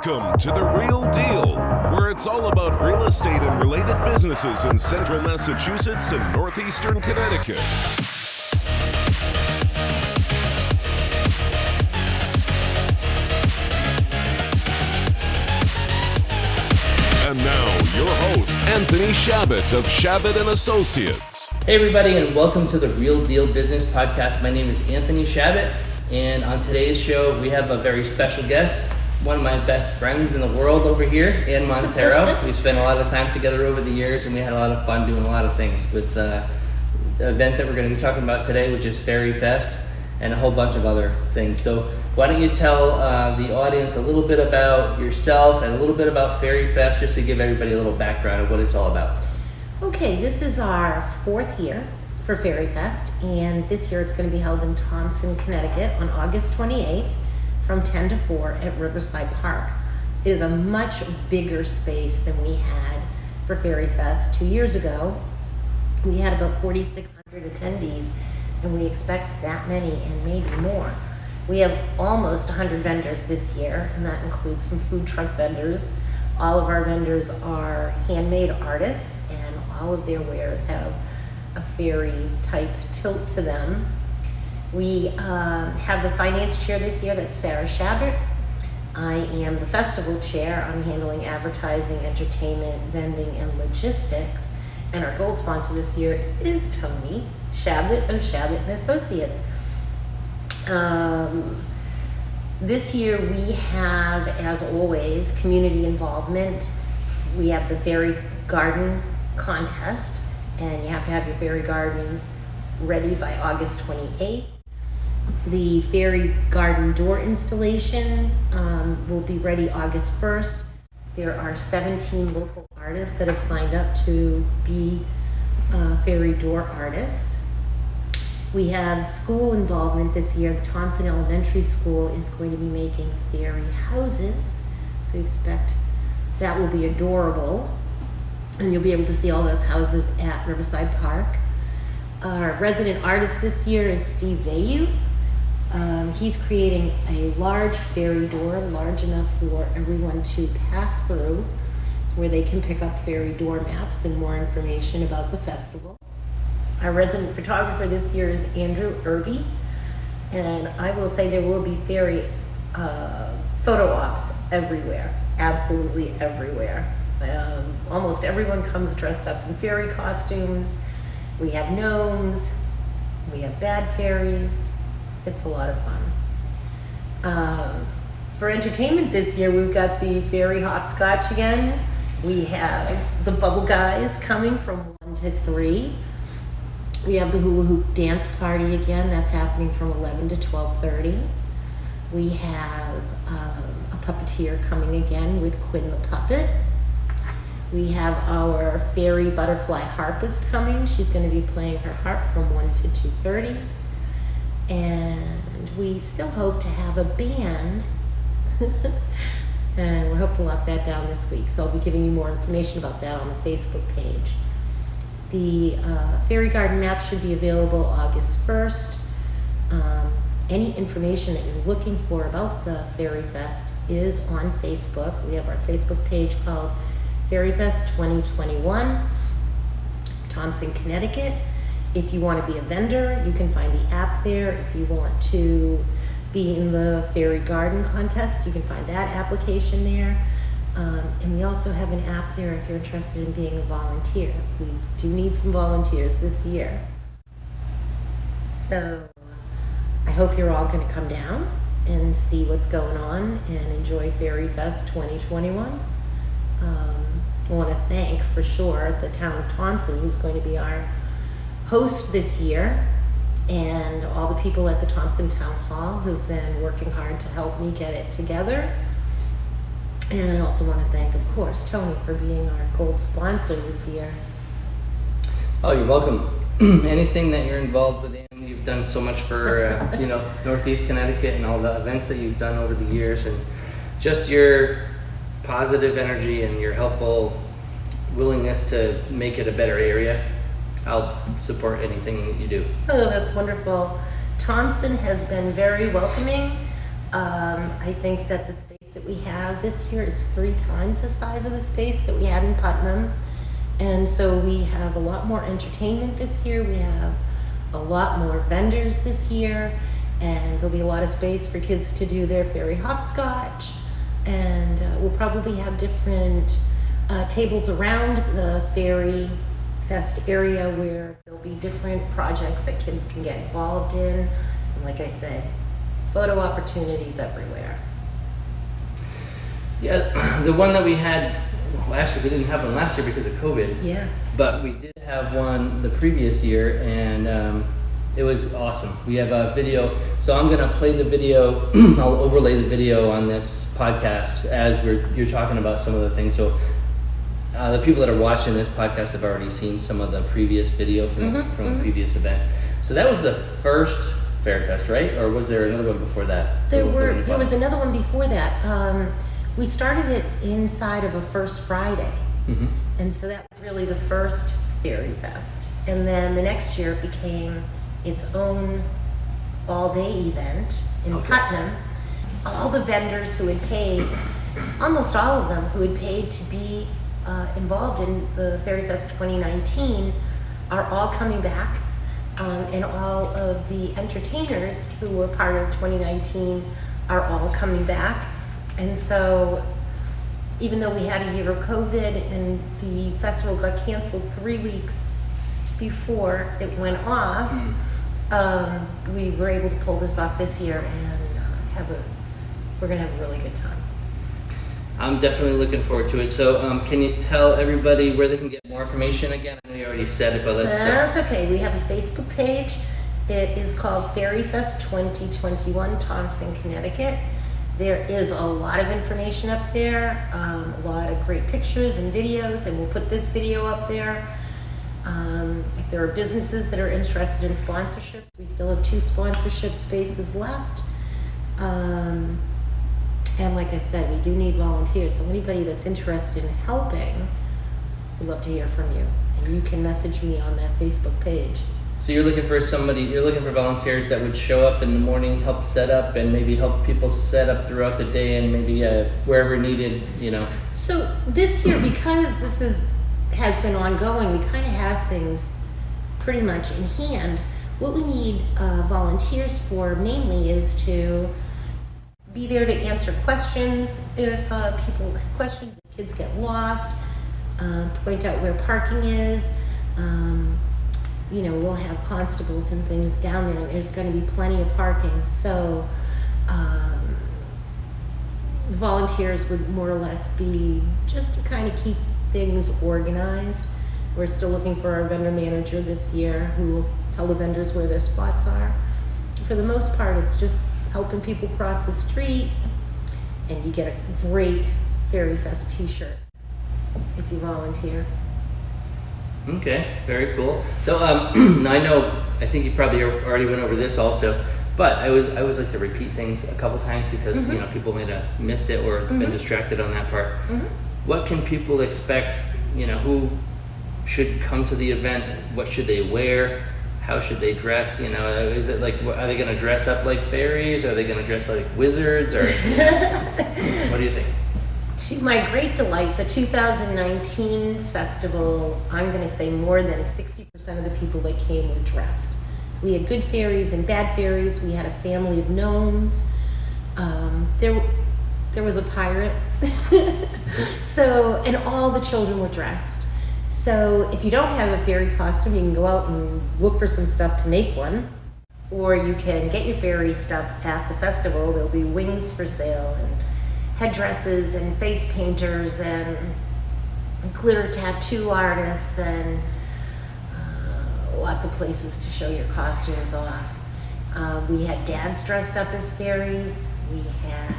Welcome to The Real Deal, where it's all about real estate and related businesses in central Massachusetts and northeastern Connecticut. And now, your host, Anthony Shabbat of Shabbat & Associates. Hey everybody, and welcome to the Real Deal Business Podcast. My name is Anthony Shabbat, and on today's show, we have a very special guest, one of my best friends in the world over here, in Monteiro. We've spent a lot of time together over the years, and we had a lot of fun doing a lot of things with the event that we're going to be talking about today, which is Fairy Fest, and a whole bunch of other things. So why don't you tell the audience a little bit about yourself and a little bit about Fairy Fest, just to give everybody a little background of what it's all about. Okay, this is our fourth year for Fairy Fest, and this year it's going to be held in Thompson, Connecticut on August 28th from 10 to 4 at Riverside Park. It is a much bigger space than we had for Fairy Fest 2 years ago. We had about 4,600 attendees, and we expect that many and maybe more. We have almost 100 vendors this year, and that includes some food truck vendors. All of our vendors are handmade artists, and all of their wares have a fairy type tilt to them. We have the finance chair this year, that's Sarah Shabbat. I am the festival chair. I'm handling advertising, entertainment, vending, and logistics. And our gold sponsor this year is Tony Shabbat of Shabbat & Associates. This year we have, as always, community involvement. We have the Fairy Garden Contest, and you have to have your fairy gardens ready by August 28th. The Fairy Garden door installation will be ready August 1st. There are 17 local artists that have signed up to be fairy door artists. We have school involvement this year. The Thompson Elementary School is going to be making fairy houses, so we expect that will be adorable, and you'll be able to see all those houses at Riverside Park. Our resident artist this year is Steve Vayu. He's creating a large fairy door, large enough for everyone to pass through, where they can pick up fairy door maps and more information about the festival. Our resident photographer this year is Andrew Irby, and I will say there will be fairy photo ops everywhere, absolutely everywhere. Almost everyone comes dressed up in fairy costumes. We have gnomes, we have bad fairies. It's a lot of fun. For entertainment this year, we've got the fairy hopscotch again. We have the Bubble Guys coming from 1 to 3. We have the hula hoop dance party again. That's happening from 11 to 12:30. We have a puppeteer coming again with Quinn the Puppet. We have our fairy butterfly harpist coming. She's going to be playing her harp from 1 to 2:30. And we still hope to have a band. And we hope to lock that down this week. So I'll be giving you more information about that on the Facebook page. The Fairy Garden map should be available August 1st. Any information that you're looking for about the Fairy Fest is on Facebook. We have our Facebook page called Fairy Fest 2021, Thompson, Connecticut. If you want to be a vendor, you can find the app there. If you want to be in the Fairy Garden Contest, you can find that application there. And we also have an app there if you're interested in being a volunteer. We do need some volunteers this year. So I hope you're all going to come down and see what's going on and enjoy Fairy Fest 2021. I want to thank for sure the town of Thompson, who's going to be our host this year, and all the people at the Thompson Town Hall who've been working hard to help me get it together. And I also want to thank, of course, Tony for being our gold sponsor this year. Oh, you're welcome. Anything that you're involved with, you've done so much for Northeast Connecticut and all the events that you've done over the years, and just your positive energy and your helpful willingness to make it a better area. I'll support anything that you do. Oh, that's wonderful. Thompson has been very welcoming. I think that the space that we have this year is 3 times the size of the space that we had in Putnam. And so we have a lot more entertainment this year. We have a lot more vendors this year, and there'll be a lot of space for kids to do their fairy hopscotch. And we'll probably have different tables around the Fairy Fest area where there'll be different projects that kids can get involved in. And like I said, photo opportunities everywhere. Yeah, the one that we had, well, actually we didn't have one last year because of COVID. Yeah. But we did have one the previous year, and it was awesome. We have a video, so I'm gonna play the video. I'll overlay the video on this podcast as you're talking about some of the things. So the people that are watching this podcast have already seen some of the previous video from the previous event. So that was the first Fairfest, right? Or was there another one before that? There was another one before that. We started it inside of a First Friday. And so that was really the first Fairy Fest. And then the next year it became its own all-day event in Putnam. All the vendors who had paid, almost all of them who had paid to be involved in the Fairy Fest 2019 are all coming back. And all of the entertainers who were part of 2019 are all coming back. And so even though we had a year of COVID and the festival got canceled 3 weeks before it went off, we were able to pull this off this year, and we're gonna have a really good time. I'm definitely looking forward to it. So can you tell everybody where they can get more information again? I know you already said it, but let's... That's okay. We have a Facebook page. It is called Fairy Fest 2021, Thompson, Connecticut. There is a lot of information up there, a lot of great pictures and videos, and we'll put this video up there. If there are businesses that are interested in sponsorships, we still have 2 sponsorship spaces left. And like I said, we do need volunteers, so anybody that's interested in helping, we'd love to hear from you. And you can message me on that Facebook page. So you're looking for volunteers that would show up in the morning, help set up, and maybe help people set up throughout the day, and maybe wherever needed, So this year, because this has been ongoing, we kind of have things pretty much in hand. What we need volunteers for mainly is to be there to answer questions if people have questions, if kids get lost, point out where parking is. We'll have constables and things down there, and there's going to be plenty of parking. So volunteers would more or less be just to kind of keep things organized. We're still looking for our vendor manager this year who will tell the vendors where their spots are. For the most part, it's just helping people cross the street, and you get a great Fairy Fest t-shirt if you volunteer. Okay, very cool. So I think you probably already went over this also, but I always like to repeat things a couple times because people may have missed it or been distracted on that part. What can people expect? Who should come to the event? What should they wear? How should they dress? Is it like, are they going to dress up like fairies? Are they going to dress like wizards? Or what do you think? To my great delight, the 2019 festival, I'm going to say more than 60% of the people that came were dressed. We had good fairies and bad fairies. We had a family of gnomes. There was a pirate. And all the children were dressed. So if you don't have a fairy costume, you can go out and look for some stuff to make one. Or you can get your fairy stuff at the festival. There'll be wings for sale, and headdresses, and face painters, and glitter tattoo artists, and lots of places to show your costumes off. We had dads dressed up as fairies. We had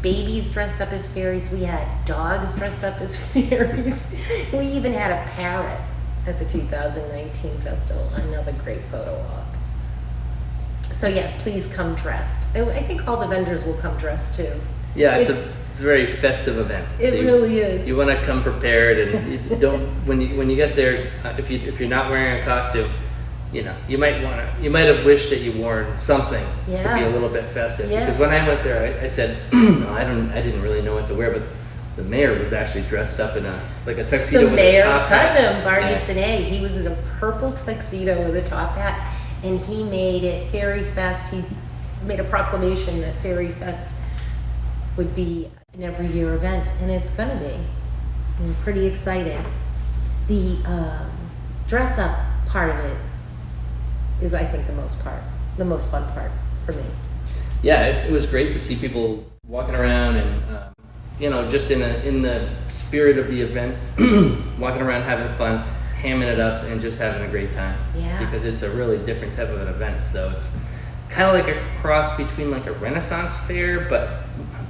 babies dressed up as fairies. We had dogs dressed up as fairies. We even had a parrot at the 2019 festival. Another great photo op. So yeah, please come dressed. I think all the vendors will come dressed too. Yeah, it's a very festive event. It really is. You want to come prepared, and you don't when you get there. If you're not wearing a costume, you might have wished that you worn something to Yeah. be a little bit festive. Yeah. Because when I went there, I said, no, I didn't really know what to wear, but the mayor was actually dressed up in a tuxedo The with mayor a top hat. Putnam, Barney Yeah. Sinet, he was in a purple tuxedo with a top hat, and he made it Fairy Fest. He made a proclamation that Fairy Fest would be an every year event, and it's gonna be. I'm pretty excited. The dress up part of it is, I think, the most fun part for me. Yeah, it was great to see people walking around and just in the spirit of the event, walking around having fun, hamming it up, and just having a great time. Yeah. Because it's a really different type of an event. So it's kind of like a cross between like a Renaissance fair, but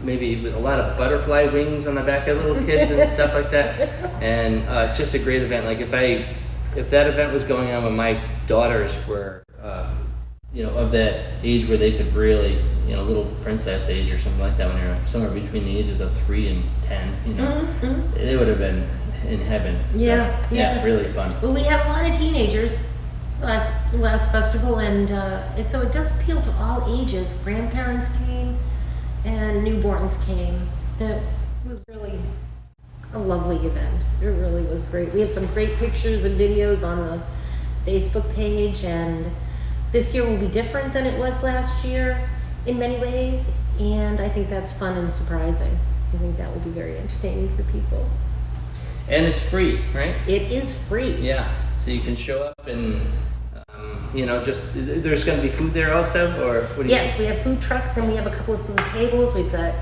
maybe with a lot of butterfly wings on the back of little kids and stuff like that. And it's just a great event. Like if that event was going on when my daughters were, of that age where they could really, little princess age or something like that, when they're somewhere between the ages of 3 and 10, they would have been in heaven. So, Yeah. really fun. Well, we had a lot of teenagers last festival, and so it does appeal to all ages. Grandparents came, and newborns came. It was really a lovely event. It really was great. We have some great pictures and videos on the Facebook page, and this year will be different than it was last year in many ways, and I think that's fun and surprising. I think that will be very entertaining for people. And it's free, right? It is free. Yeah, so you can show up and, there's going to be food there also, or what do you Yes, we have food trucks, and we have a couple of food tables. We've got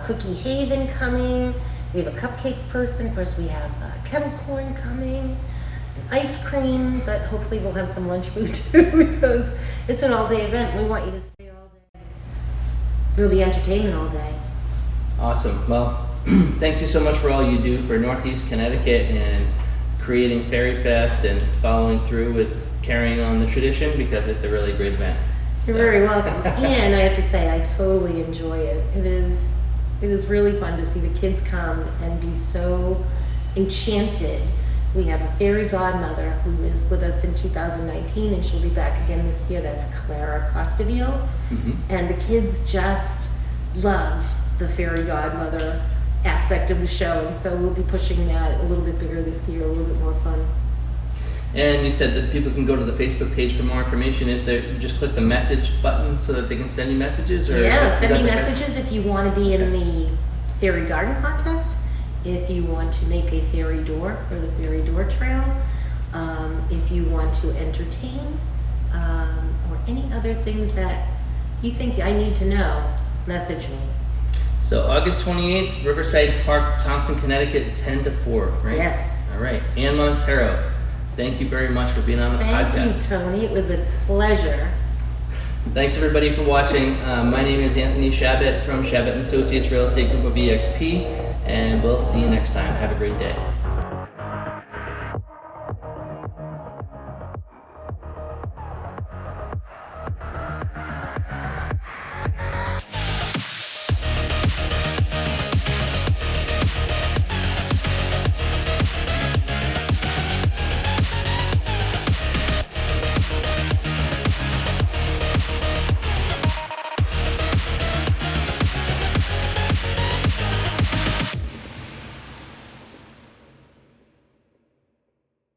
Cookie Haven coming. We have a cupcake person. Of course, we have kettle corn coming, and ice cream, but hopefully we'll have some lunch food too, because it's an all-day event. We want you to stay all day. There'll be entertainment all day. Awesome. Well, thank you so much for all you do for Northeast Connecticut and creating Fairy Fest and following through with carrying on the tradition, because it's a really great event. You're very welcome. And I have to say, I totally enjoy it. It is really fun to see the kids come and be so enchanted. We have a fairy godmother who is with us in 2019, and she'll be back again this year. That's Clara Costavio. And the kids just loved the fairy godmother aspect of the show, and so we'll be pushing that a little bit bigger this year, a little bit more fun. And you said that people can go to the Facebook page for more information. Is there, just click the message button so that they can send you messages? Or Yeah, is send that me the best? messages if you want to be in the fairy garden contest, if you want to make a fairy door for the fairy door trail, if you want to entertain, or any other things that you think I need to know, message me. So August 28th, Riverside Park, Thompson, Connecticut, 10 to 4, right? Yes. All right. Ann Monteiro, thank you very much for being on the Thank podcast. you, Tony. It was a pleasure. Thanks everybody for watching. My name is Anthony Shabbat from Shabbat & Associates Real Estate Group of EXP, and we'll see you next time. Have a great day.